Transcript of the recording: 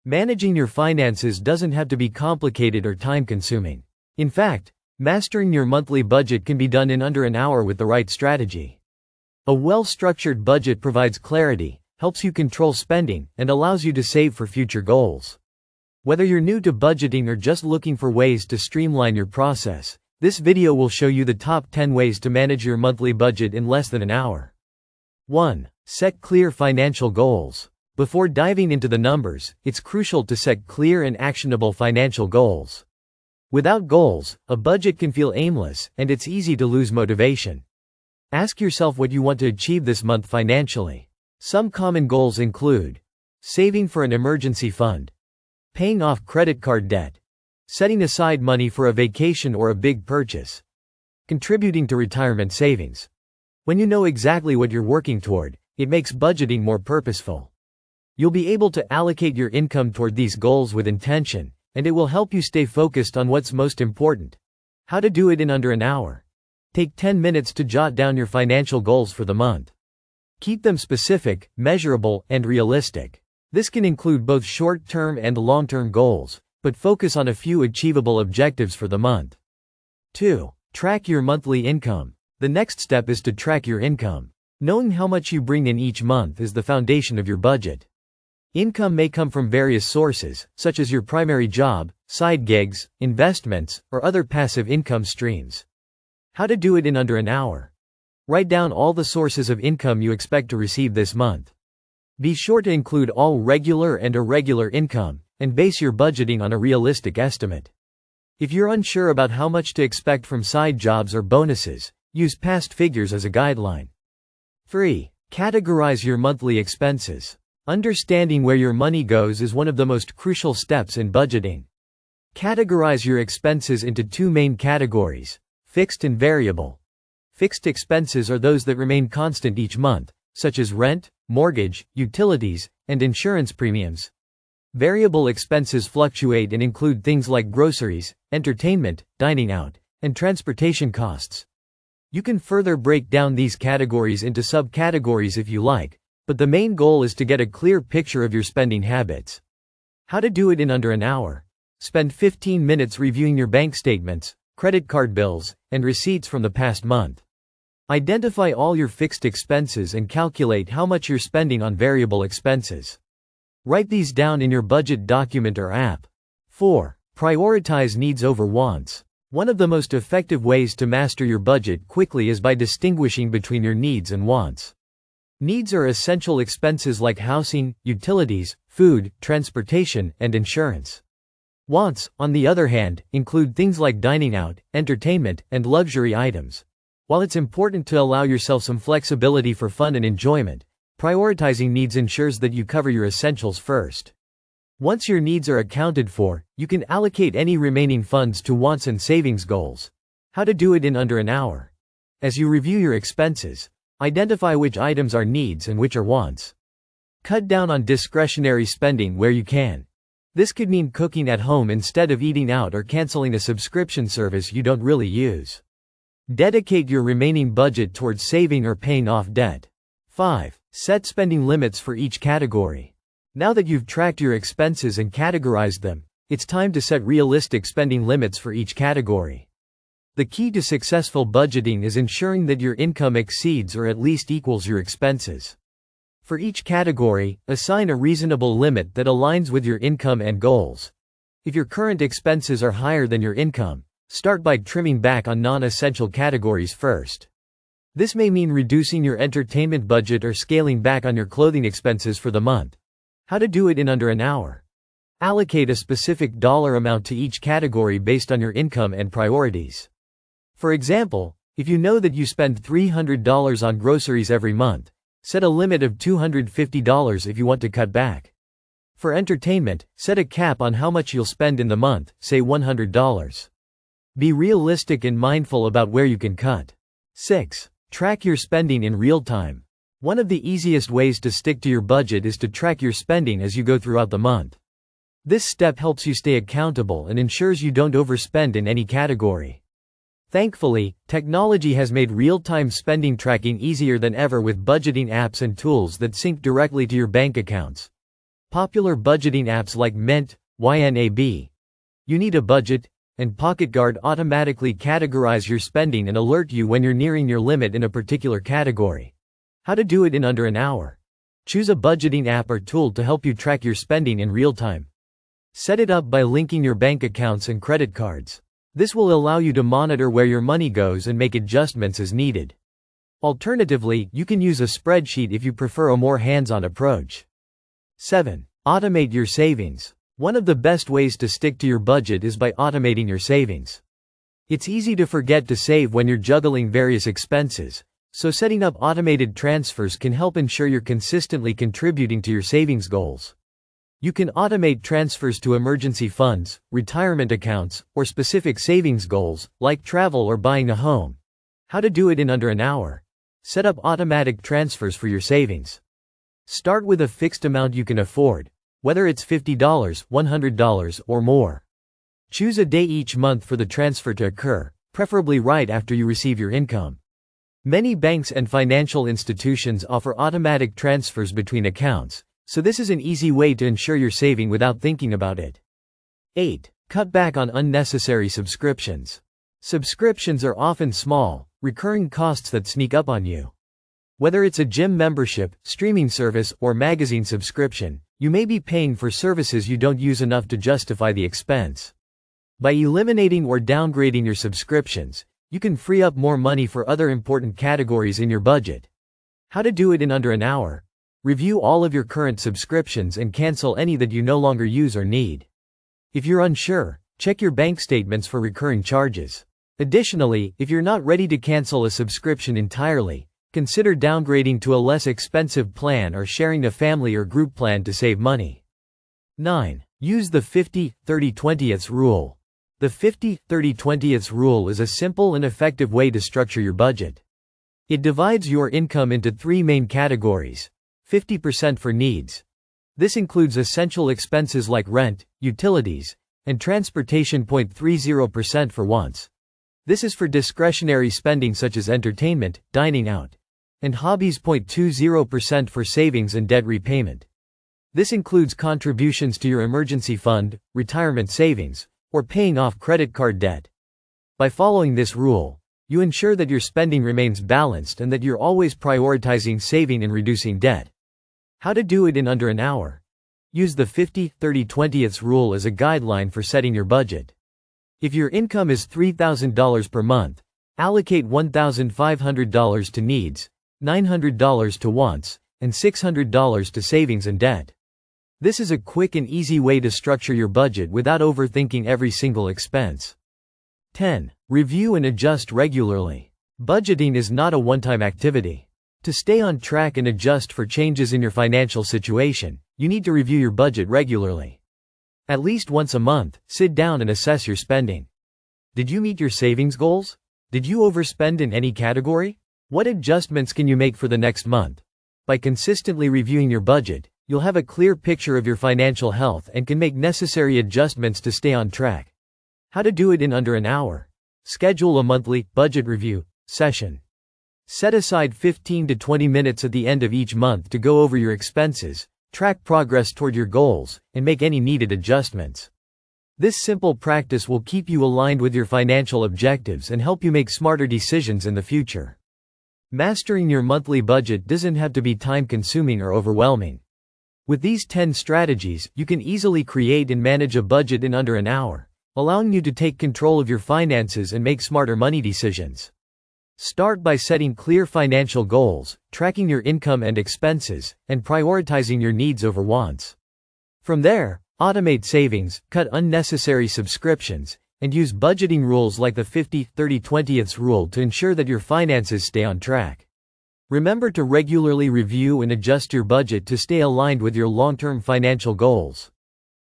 Managing your finances doesn't have to be complicated or time-consuming. In fact, mastering your monthly budget can be done in under an hour with the right strategy. A well-structured budget provides clarity, helps you control spending, and allows you to save for future goals. Whether you're new to budgeting or just looking for ways to streamline your process, this video will show you the top 10 ways to manage your monthly budget in less than an hour. 1. Set clear financial goals. Before diving into the numbers, it's crucial to set clear and actionable financial goals. Without goals, a budget can feel aimless, and it's easy to lose motivation. Ask yourself what you want to achieve this month financially. Some common goals include saving for an emergency fund, paying off credit card debt, setting aside money for a vacation or a big purchase, contributing to retirement savings. When you know exactly what you're working toward, it makes budgeting more purposeful. You'll be able to allocate your income toward these goals with intention, and it will help you stay focused on what's most important. How to do it in under an hour. Take 10 minutes to jot down your financial goals for the month. Keep them specific, measurable, and realistic. This can include both short-term and long-term goals, but focus on a few achievable objectives for the month. 2. Track your monthly income. The next step is to track your income. Knowing how much you bring in each month is the foundation of your budget. Income may come from various sources, such as your primary job, side gigs, investments, or other passive income streams. How to do it in under an hour. Write down all the sources of income you expect to receive this month. Be sure to include all regular and irregular income, and base your budgeting on a realistic estimate. If you're unsure about how much to expect from side jobs or bonuses, use past figures as a guideline. 3. Categorize your monthly expenses. Understanding where your money goes is one of the most crucial steps in budgeting. Categorize your expenses into two main categories: fixed and variable. Fixed expenses are those that remain constant each month, such as rent, mortgage, utilities, and insurance premiums. Variable expenses fluctuate and include things like groceries, entertainment, dining out, and transportation costs. You can further break down these categories into subcategories if you like, but the main goal is to get a clear picture of your spending habits. How to do it in under an hour. Spend 15 minutes reviewing your bank statements, credit card bills, and receipts from the past month. Identify all your fixed expenses and calculate how much you're spending on variable expenses. Write these down in your budget document or app. 4. Prioritize needs over wants. One of the most effective ways to master your budget quickly is by distinguishing between your needs and wants. Needs are essential expenses like housing, utilities, food, transportation, and insurance. Wants, on the other hand, include things like dining out, entertainment, and luxury items. While it's important to allow yourself some flexibility for fun and enjoyment, prioritizing needs ensures that you cover your essentials first. Once your needs are accounted for, you can allocate any remaining funds to wants and savings goals. How to do it in under an hour. As you review your expenses, identify which items are needs and which are wants. Cut down on discretionary spending where you can. This could mean cooking at home instead of eating out or canceling a subscription service you don't really use. Dedicate your remaining budget towards saving or paying off debt. 5. Set spending limits for each category. Now that you've tracked your expenses and categorized them, it's time to set realistic spending limits for each category. The key to successful budgeting is ensuring that your income exceeds or at least equals your expenses. For each category, assign a reasonable limit that aligns with your income and goals. If your current expenses are higher than your income, start by trimming back on non-essential categories first. This may mean reducing your entertainment budget or scaling back on your clothing expenses for the month. How to do it in under an hour. Allocate a specific dollar amount to each category based on your income and priorities. For example, if you know that you spend $300 on groceries every month, set a limit of $250 if you want to cut back. For entertainment, set a cap on how much you'll spend in the month, say $100. Be realistic and mindful about where you can cut. 6. Track your spending in real time. One of the easiest ways to stick to your budget is to track your spending as you go throughout the month. This step helps you stay accountable and ensures you don't overspend in any category. Thankfully, technology has made real-time spending tracking easier than ever with budgeting apps and tools that sync directly to your bank accounts. Popular budgeting apps like Mint, YNAB, You Need a Budget, and PocketGuard automatically categorize your spending and alert you when you're nearing your limit in a particular category. How to do it in under an hour. Choose a budgeting app or tool to help you track your spending in real time. Set it up by linking your bank accounts and credit cards. This will allow you to monitor where your money goes and make adjustments as needed. Alternatively, you can use a spreadsheet if you prefer a more hands-on approach. 7. Automate your savings. One of the best ways to stick to your budget is by automating your savings. It's easy to forget to save when you're juggling various expenses, so setting up automated transfers can help ensure you're consistently contributing to your savings goals. You can automate transfers to emergency funds, retirement accounts, or specific savings goals, like travel or buying a home. How to do it in under an hour. Set up automatic transfers for your savings. Start with a fixed amount you can afford, whether it's $50, $100, or more. Choose a day each month for the transfer to occur, preferably right after you receive your income. Many banks and financial institutions offer automatic transfers between accounts, so this is an easy way to ensure you're saving without thinking about it. 8. Cut back on unnecessary subscriptions. Subscriptions are often small, recurring costs that sneak up on you. Whether it's a gym membership, streaming service, or magazine subscription, you may be paying for services you don't use enough to justify the expense. By eliminating or downgrading your subscriptions, you can free up more money for other important categories in your budget. How to do it in under an hour. Review all of your current subscriptions and cancel any that you no longer use or need. If you're unsure, check your bank statements for recurring charges. Additionally, if you're not ready to cancel a subscription entirely, consider downgrading to a less expensive plan or sharing a family or group plan to save money. 9. Use the 50-30-20 rule. The 50-30-20 rule is a simple and effective way to structure your budget. It divides your income into three main categories. 50% for needs. This includes essential expenses like rent, utilities, and transportation. 30% for wants. This is for discretionary spending such as entertainment, dining out, and hobbies. 20% for savings and debt repayment. This includes contributions to your emergency fund, retirement savings, or paying off credit card debt. By following this rule, you ensure that your spending remains balanced and that you're always prioritizing saving and reducing debt. How to do it in under an hour. Use the 50-30-20 rule as a guideline for setting your budget. If your income is $3,000 per month, allocate $1,500 to needs, $900 to wants, and $600 to savings and debt. This is a quick and easy way to structure your budget without overthinking every single expense. 10. Review and adjust regularly. Budgeting is not a one-time activity. To stay on track and adjust for changes in your financial situation, you need to review your budget regularly. At least once a month, sit down and assess your spending. Did you meet your savings goals? Did you overspend in any category? What adjustments can you make for the next month? By consistently reviewing your budget, you'll have a clear picture of your financial health and can make necessary adjustments to stay on track. How to do it in under an hour. Schedule a monthly budget review session. Set aside 15 to 20 minutes at the end of each month to go over your expenses, track progress toward your goals, and make any needed adjustments. This simple practice will keep you aligned with your financial objectives and help you make smarter decisions in the future. Mastering your monthly budget doesn't have to be time-consuming or overwhelming. With these 10 strategies, you can easily create and manage a budget in under an hour, allowing you to take control of your finances and make smarter money decisions. Start by setting clear financial goals, tracking your income and expenses, and prioritizing your needs over wants. From there, automate savings, cut unnecessary subscriptions, and use budgeting rules like the 50-30-20 rule to ensure that your finances stay on track. Remember to regularly review and adjust your budget to stay aligned with your long-term financial goals.